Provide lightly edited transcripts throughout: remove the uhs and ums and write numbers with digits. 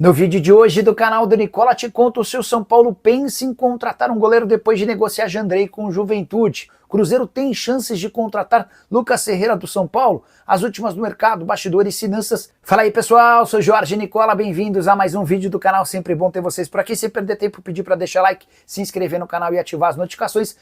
No vídeo de hoje do canal do Nicola te conto se o São Paulo pensa em contratar um goleiro depois de negociar Jandrei com o Juventude. Cruzeiro tem chances de contratar Lucas Ferreira do São Paulo? As últimas no mercado, bastidores e finanças. Fala aí pessoal, sou Jorge Nicola, bem-vindos a mais um vídeo do canal, sempre bom ter vocês por aqui. Se perder tempo, pedir para deixar like, se inscrever no canal e ativar as notificações.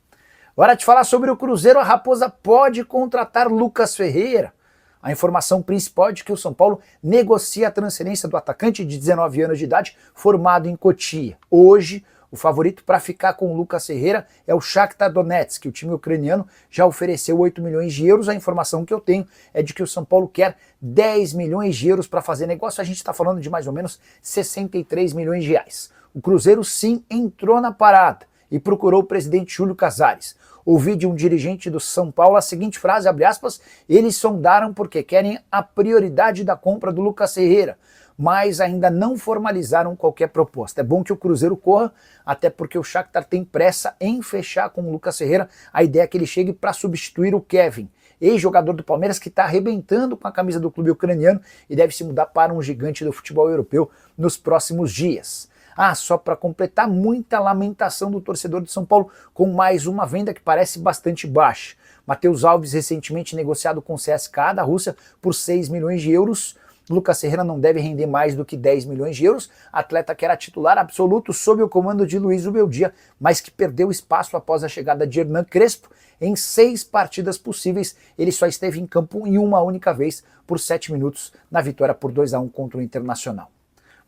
Hora de falar sobre o Cruzeiro, a Raposa pode contratar Lucas Ferreira. A informação principal é de que o São Paulo negocia a transferência do atacante de 19 anos de idade, formado em Cotia. Hoje, o favorito para ficar com o Lucas Ferreira é o Shakhtar Donetsk, que o time ucraniano já ofereceu 8 milhões de euros. A informação que eu tenho é de que o São Paulo quer 10 milhões de euros para fazer negócio. A gente está falando de mais ou menos 63 milhões de reais. O Cruzeiro sim entrou na parada e procurou o presidente Júlio Casares. Ouvi de um dirigente do São Paulo a seguinte frase, abre aspas, eles sondaram porque querem a prioridade da compra do Lucas Ferreira, mas ainda não formalizaram qualquer proposta. É bom que o Cruzeiro corra, até porque o Shakhtar tem pressa em fechar com o Lucas Ferreira. A ideia é que ele chegue para substituir o Kevin, ex-jogador do Palmeiras que está arrebentando com a camisa do clube ucraniano e deve se mudar para um gigante do futebol europeu nos próximos dias. Só para completar, muita lamentação do torcedor do São Paulo com mais uma venda que parece bastante baixa. Matheus Alves, recentemente negociado com o CSKA da Rússia por 6 milhões de euros. Lucas Ferreira não deve render mais do que 10 milhões de euros. Atleta que era titular absoluto sob o comando de Luiz Ubeldia, mas que perdeu espaço após a chegada de Hernan Crespo. Em 6 partidas possíveis, ele só esteve em campo em uma única vez por 7 minutos na vitória por 2-1 contra o Internacional.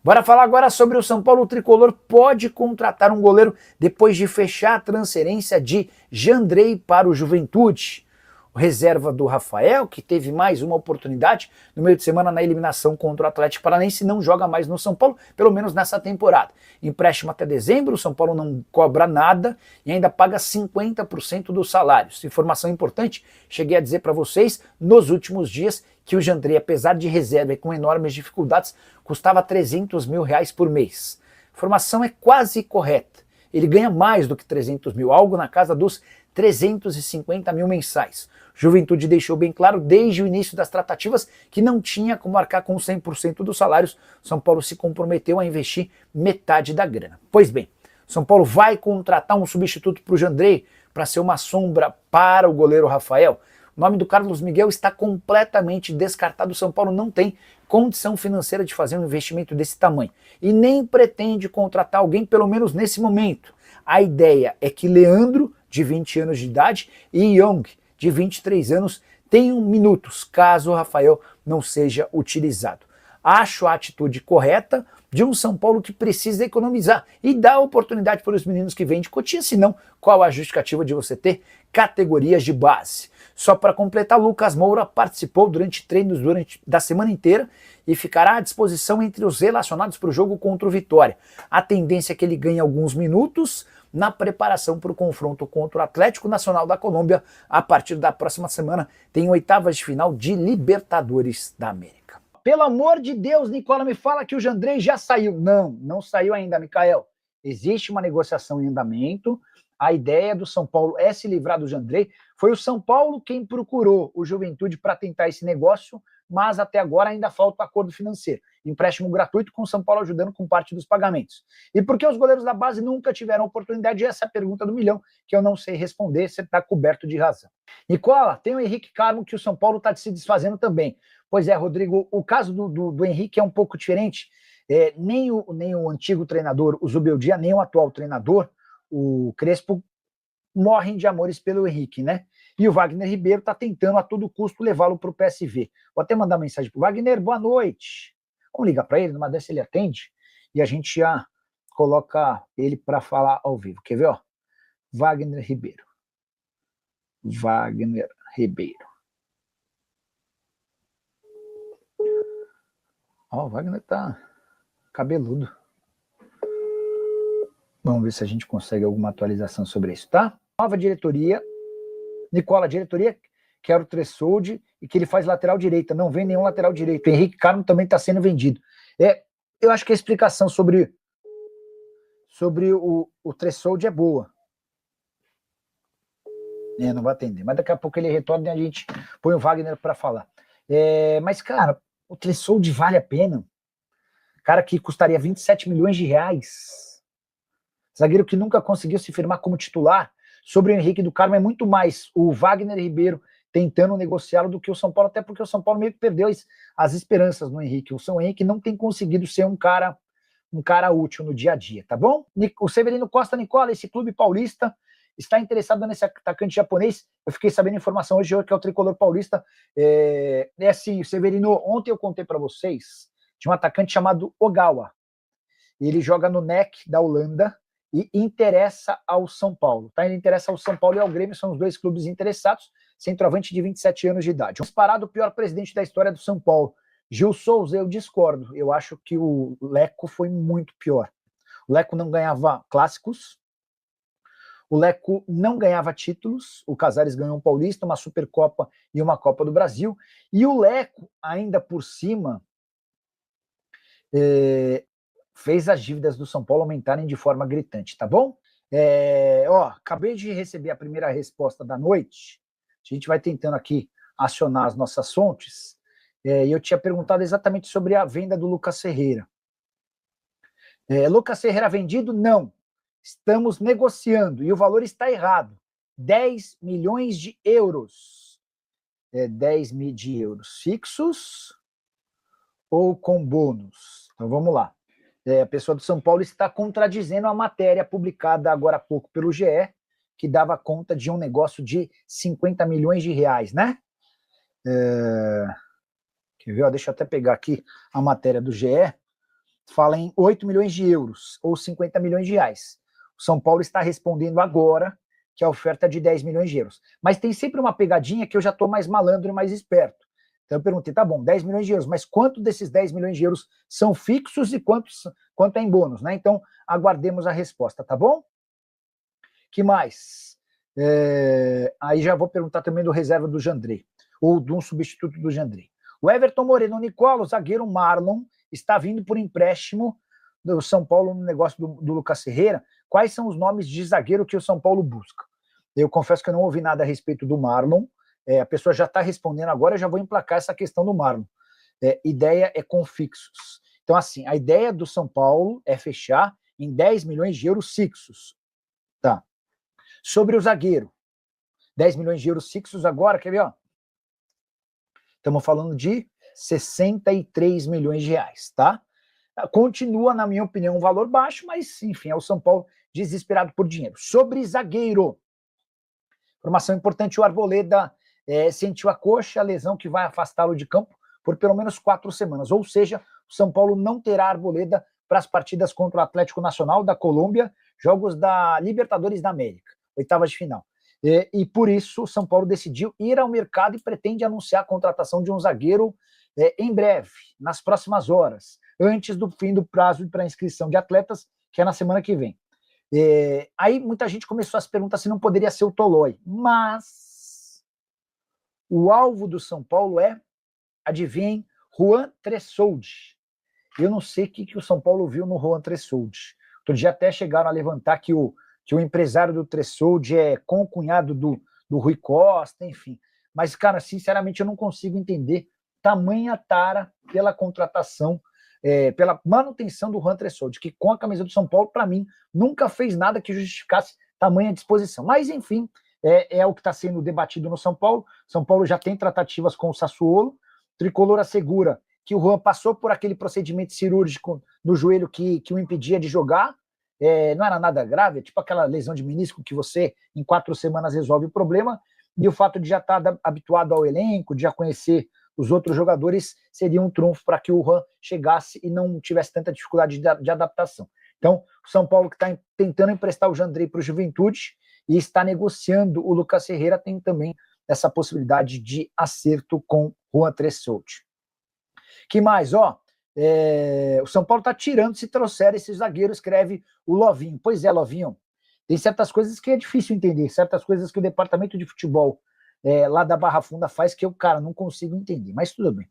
Bora falar agora sobre o São Paulo. O tricolor pode contratar um goleiro depois de fechar a transferência de Jandrei para o Juventude. O reserva do Rafael, que teve mais uma oportunidade no meio de semana na eliminação contra o Atlético Paranaense, não joga mais no São Paulo, pelo menos nessa temporada. Empréstimo até dezembro, o São Paulo não cobra nada e ainda paga 50% dos salários. Informação importante, cheguei a dizer para vocês nos últimos dias que o Jandrei, apesar de reserva e com enormes dificuldades, custava 300 mil reais por mês. A informação é quase correta. Ele ganha mais do que 300 mil, algo na casa dos 350 mil mensais. Juventude deixou bem claro desde o início das tratativas que não tinha como arcar com 100% dos salários. São Paulo se comprometeu a investir metade da grana. Pois bem, São Paulo vai contratar um substituto para o Jandrei para ser uma sombra para o goleiro Rafael. O nome do Carlos Miguel está completamente descartado. O São Paulo não tem condição financeira de fazer um investimento desse tamanho e nem pretende contratar alguém, pelo menos nesse momento. A ideia é que Leandro, de 20 anos de idade, e Young, de 23 anos, tenham minutos, caso o Rafael não seja utilizado. Acho a atitude correta de um São Paulo que precisa economizar e dar oportunidade para os meninos que vêm de Cotia, senão qual a justificativa de você ter categorias de base? Só para completar, Lucas Moura participou durante treinos da semana inteira e ficará à disposição entre os relacionados para o jogo contra o Vitória. A tendência é que ele ganhe alguns minutos na preparação para o confronto contra o Atlético Nacional da Colômbia. A partir da próxima semana tem oitavas de final de Libertadores da América. Pelo amor de Deus, Nicola, me fala que o Jandrei já saiu. Não saiu ainda, Micael. Existe uma negociação em andamento. A ideia do São Paulo é se livrar do Jandrei. Foi o São Paulo quem procurou o Juventude para tentar esse negócio, mas até agora ainda falta o acordo financeiro. Empréstimo gratuito com o São Paulo ajudando com parte dos pagamentos. E por que os goleiros da base nunca tiveram oportunidade? Essa é a pergunta do milhão, que eu não sei responder, você está coberto de razão. Nicola, tem o Henrique Carmo que o São Paulo está se desfazendo também. Pois é, Rodrigo, o caso do Henrique é um pouco diferente. Nem o antigo treinador, o Zubeldia, nem o atual treinador, o Crespo, morrem de amores pelo Henrique, né? E o Wagner Ribeiro está tentando a todo custo levá-lo para o PSV. Vou até mandar mensagem para o Wagner, boa noite. Vamos ligar para ele, numa dessa ele atende, e a gente já coloca ele para falar ao vivo. Quer ver, ó? Wagner Ribeiro. Wagner Ribeiro. Ó, o Wagner tá cabeludo. Vamos ver se a gente consegue alguma atualização sobre isso, tá? Nova diretoria. Nicola, a diretoria quer o Tressoldi e que ele faz lateral direita. Não vem nenhum lateral direito. O Henrique Carmo também está sendo vendido. Eu acho que a explicação sobre o Tressoldi é boa. Não vai atender. Mas daqui a pouco ele retorna e a gente põe o Wagner para falar. Mas, cara, o Tressoldi vale a pena? Cara que custaria 27 milhões de reais. Zagueiro que nunca conseguiu se firmar como titular. Sobre o Henrique do Carmo é muito mais o Wagner Ribeiro tentando negociá-lo do que o São Paulo, até porque o São Paulo meio que perdeu as esperanças no Henrique. O São Henrique não tem conseguido ser um cara útil no dia a dia, tá bom? O Severino Costa Nicola, esse clube paulista, está interessado nesse atacante japonês. Eu fiquei sabendo informação hoje que é o tricolor paulista. É assim, Severino, ontem eu contei para vocês de um atacante chamado Ogawa. Ele joga no NEC da Holanda e interessa ao São Paulo. Tá? Ele interessa ao São Paulo e ao Grêmio, são os dois clubes interessados. Centroavante de 27 anos de idade. Disparado o pior presidente da história do São Paulo. Gil Souza, eu discordo. Eu acho que o Leco foi muito pior. O Leco não ganhava clássicos, o Leco não ganhava títulos, o Casares ganhou um Paulista, uma Supercopa e uma Copa do Brasil, e o Leco, ainda por cima, fez as dívidas do São Paulo aumentarem de forma gritante, tá bom? Acabei de receber a primeira resposta da noite, a gente vai tentando aqui acionar as nossas fontes, e eu tinha perguntado exatamente sobre a venda do Lucas Ferreira. Lucas Ferreira vendido? Não. Estamos negociando e o valor está errado. 10 milhões de euros. 10 mil de euros fixos ou com bônus? Então vamos lá. A pessoa do São Paulo está contradizendo a matéria publicada agora há pouco pelo GE, que dava conta de um negócio de 50 milhões de reais, né? Quer ver? Deixa eu até pegar aqui a matéria do GE. Fala em 8 milhões de euros ou 50 milhões de reais. O São Paulo está respondendo agora que a oferta é de 10 milhões de euros. Mas tem sempre uma pegadinha que eu já estou mais malandro e mais esperto. Então eu perguntei, tá bom, 10 milhões de euros, mas quanto desses 10 milhões de euros são fixos e quanto é em bônus, né? Então aguardemos a resposta, tá bom? Que mais? Aí já vou perguntar também do reserva do Jandrei, ou de um substituto do Jandrei. O Everton Moreno Nicola, o zagueiro Marlon, está vindo por empréstimo do São Paulo no negócio do Lucas Ferreira. Quais são os nomes de zagueiro que o São Paulo busca? Eu confesso que eu não ouvi nada a respeito do Marlon. A pessoa já está respondendo agora, eu já vou emplacar essa questão do Marlon. Ideia é com fixos. Então, assim, a ideia do São Paulo é fechar em 10 milhões de euros fixos. Tá. Sobre o zagueiro, 10 milhões de euros fixos agora, quer ver? Ó? Estamos falando de 63 milhões de reais, tá? Continua, na minha opinião, um valor baixo, mas, enfim, é o São Paulo desesperado por dinheiro. Sobre zagueiro, informação importante, o Arboleda sentiu a coxa, a lesão que vai afastá-lo de campo por pelo menos 4 semanas, ou seja, o São Paulo não terá Arboleda para as partidas contra o Atlético Nacional da Colômbia, jogos da Libertadores da América, oitavas de final. E por isso o São Paulo decidiu ir ao mercado e pretende anunciar a contratação de um zagueiro em breve, nas próximas horas, antes do fim do prazo para inscrição de atletas, que é na semana que vem. Aí muita gente começou a se perguntar se não poderia ser o Tolói, mas o alvo do São Paulo é, adivinhem, Juan Tressoldi. Eu não sei o que o São Paulo viu no Juan Tressoldi. Outro dia até chegaram a levantar que o empresário do Tressoldi é concunhado do Rui Costa, enfim. Mas, cara, sinceramente, eu não consigo entender tamanha tara pela contratação, pela manutenção do Juan Tressoldi, que com a camisa do São Paulo, para mim, nunca fez nada que justificasse tamanha disposição. Mas, enfim, é o que está sendo debatido no São Paulo. São Paulo já tem tratativas com o Sassuolo. O Tricolor assegura que o Juan passou por aquele procedimento cirúrgico no joelho que o impedia de jogar. Não era nada grave, tipo aquela lesão de menisco que você, em 4 semanas, resolve o problema. E o fato de já estar habituado ao elenco, de já conhecer os outros jogadores, seria um trunfo para que o Juan chegasse e não tivesse tanta dificuldade de adaptação. Então, o São Paulo, que está tentando emprestar o Jandrei para o Juventude e está negociando o Lucas Ferreira, tem também essa possibilidade de acerto com o Juan Tressoldi. Que mais? O São Paulo está tirando se trouxer esse zagueiro, escreve o Lovinho. Pois é, Lovinho, tem certas coisas que é difícil entender, certas coisas que o departamento de futebol lá da Barra Funda faz que eu, cara, não consigo entender, mas tudo bem.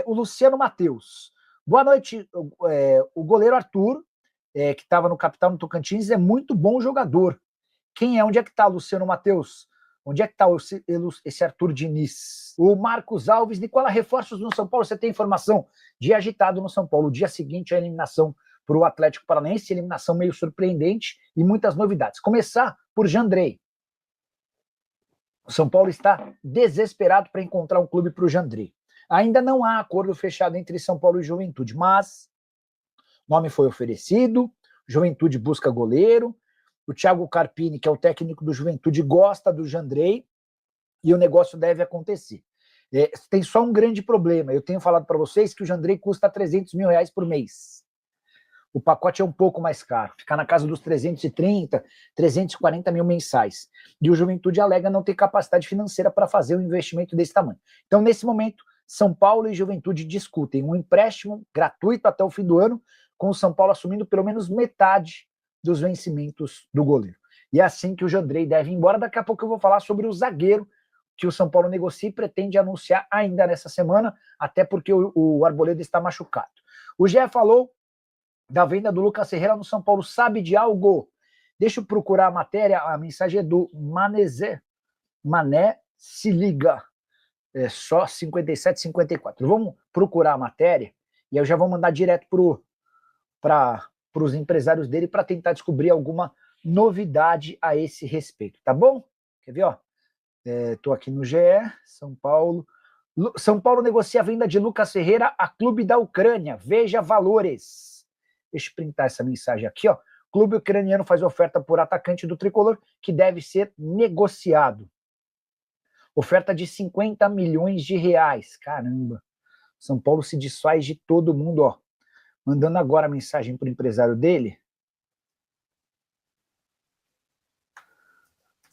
O Luciano Matheus. Boa noite. O goleiro Arthur, que estava no Capital no Tocantins, é muito bom jogador. Quem é? Onde é que está, Luciano Matheus? Onde é que está esse Arthur Diniz? O Marcos Alves, Nicola, reforços no São Paulo, você tem informação? Dia agitado no São Paulo, o dia seguinte a eliminação para o Atlético Paranaense, eliminação meio surpreendente e muitas novidades. Começar por Jandrei. O São Paulo está desesperado para encontrar um clube para o Jandrei. Ainda não há acordo fechado entre São Paulo e Juventude, mas o nome foi oferecido, Juventude busca goleiro, o Thiago Carpini, que é o técnico do Juventude, gosta do Jandrei e o negócio deve acontecer. Tem só um grande problema, eu tenho falado para vocês que o Jandrei custa R$300 mil por mês. O pacote é um pouco mais caro, fica na casa dos 330, 340 mil mensais. E o Juventude alega não ter capacidade financeira para fazer um investimento desse tamanho. Então, nesse momento, São Paulo e Juventude discutem um empréstimo gratuito até o fim do ano, com o São Paulo assumindo pelo menos metade dos vencimentos do goleiro. E é assim que o Jandrei deve ir embora. Daqui a pouco eu vou falar sobre o zagueiro que o São Paulo negocia e pretende anunciar ainda nessa semana, até porque o Arboleda está machucado. O GE falou da venda do Lucas Ferreira no São Paulo. Sabe de algo? Deixa eu procurar a matéria, a mensagem é do Mané se liga. É só 57, 54. Vamos procurar a matéria e eu já vou mandar direto para os empresários dele para tentar descobrir alguma novidade a esse respeito, tá bom? Quer ver, ó? Tô aqui no GE, São Paulo. São Paulo negocia a venda de Lucas Ferreira a clube da Ucrânia. Veja valores. Deixa eu printar essa mensagem aqui, ó. Clube ucraniano faz oferta por atacante do tricolor que deve ser negociado. Oferta de 50 milhões de reais. Caramba. São Paulo se desfaz de todo mundo, ó. Mandando agora a mensagem para o empresário dele.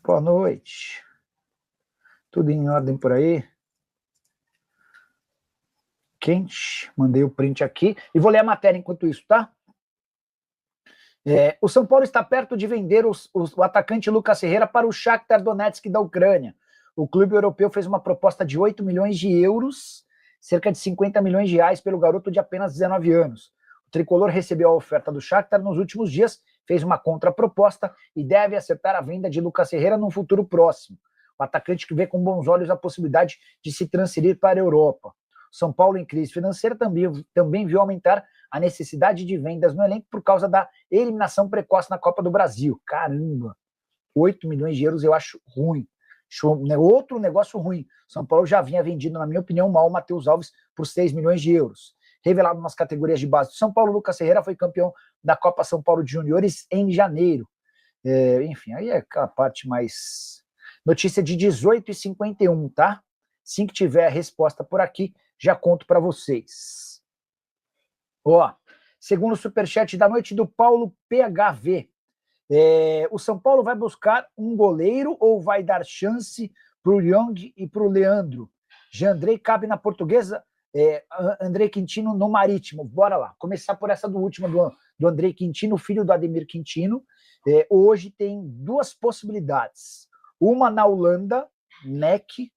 Boa noite. Tudo em ordem por aí? Quente. Mandei o print aqui. E vou ler a matéria enquanto isso, tá? O São Paulo está perto de vender o atacante Lucas Ferreira para o Shakhtar Donetsk da Ucrânia. O clube europeu fez uma proposta de 8 milhões de euros, cerca de 50 milhões de reais, pelo garoto de apenas 19 anos. O tricolor recebeu a oferta do Shakhtar nos últimos dias, fez uma contraproposta e deve acertar a venda de Lucas Ferreira num futuro próximo. O atacante que vê com bons olhos a possibilidade de se transferir para a Europa. São Paulo, em crise financeira, também viu aumentar a necessidade de vendas no elenco por causa da eliminação precoce na Copa do Brasil. Caramba, 8 milhões de euros eu acho ruim. Outro negócio ruim. São Paulo já vinha vendido, na minha opinião, mal o Matheus Alves por 6 milhões de euros. Revelado nas categorias de base do São Paulo, Lucas Ferreira foi campeão da Copa São Paulo de Juniores em janeiro. Enfim, aí é a parte mais... Notícia de 18h51, tá? Assim que tiver a resposta por aqui, já conto para vocês. Ó, segundo o superchat da noite do Paulo PHV, o São Paulo vai buscar um goleiro ou vai dar chance para o Young e para o Leandro? Jandrei cabe na Portuguesa, André Quintino no Marítimo. Bora lá, começar por essa do último, do André Quintino, filho do Ademir Quintino. Hoje tem duas possibilidades. Uma na Holanda, NEC,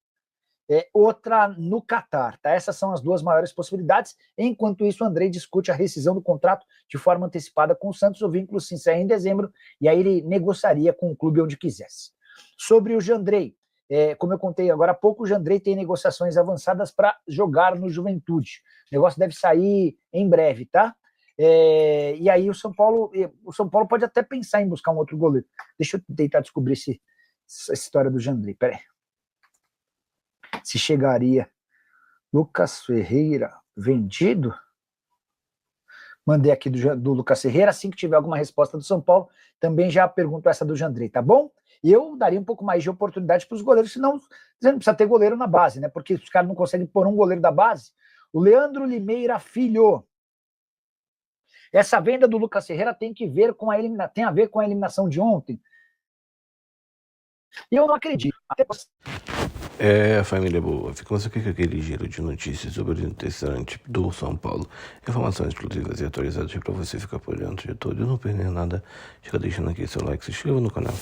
outra no Catar, tá? Essas são as duas maiores possibilidades. Enquanto isso, o Andrei discute a rescisão do contrato de forma antecipada com o Santos. O vínculo se encerra em dezembro e aí ele negociaria com o clube onde quisesse. Sobre o Jandrei, como eu contei agora há pouco, o Jandrei tem negociações avançadas para jogar no Juventude. O negócio deve sair em breve, tá? E aí o São Paulo pode até pensar em buscar um outro goleiro. Deixa eu tentar descobrir essa história do Jandrei, peraí. Se chegaria Lucas Ferreira vendido? Mandei aqui do Lucas Ferreira. Assim que tiver alguma resposta do São Paulo, também já pergunto essa do Jandrei, tá bom? E eu daria um pouco mais de oportunidade para os goleiros, senão você não precisa ter goleiro na base, né? Porque os caras não conseguem pôr um goleiro da base. O Leandro Limeira Filho. Essa venda do Lucas Ferreira tem a ver com a eliminação de ontem. E eu não acredito. Até Família boa, ficamos aqui com aquele giro de notícias sobre o interessante do São Paulo. Informações exclusivas e atualizadas para você ficar por dentro de tudo e não perder nada. Fica deixando aqui seu like, se inscreva no canal,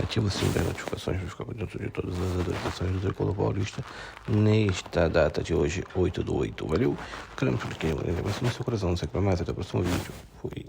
ativa o sininho das notificações para ficar por dentro de todas as atualizações do Tricolor Paulista nesta data de hoje, 8/8. Valeu? Queremos tudo aqui, um grande abraço no seu coração, não sei o que mais, até o próximo vídeo. Fui.